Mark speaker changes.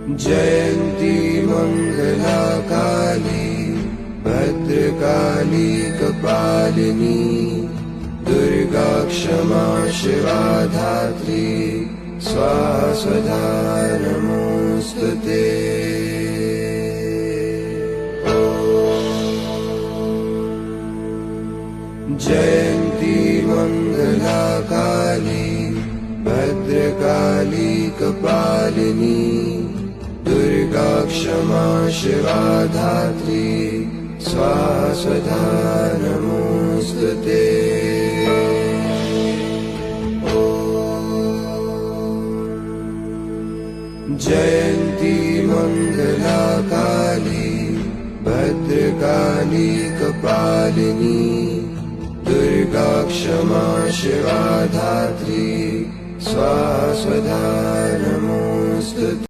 Speaker 1: जयन्ती मंगला काली भद्रकाली कपालिनी दुर्गा क्षमा शिवा धात्री स्वाहा स्वधा नमोस्तुते। जयन्ती मंगला काली भद्रकाली कपालिनी दुर्गा क्षमा शिवा धात्री स्वाहा स्वधा नमोस्तुते। जयन्ती मंगला काली भद्रकाली कपालिनी दुर्गा क्षमा शिवा धात्री स्वाहा स्वधा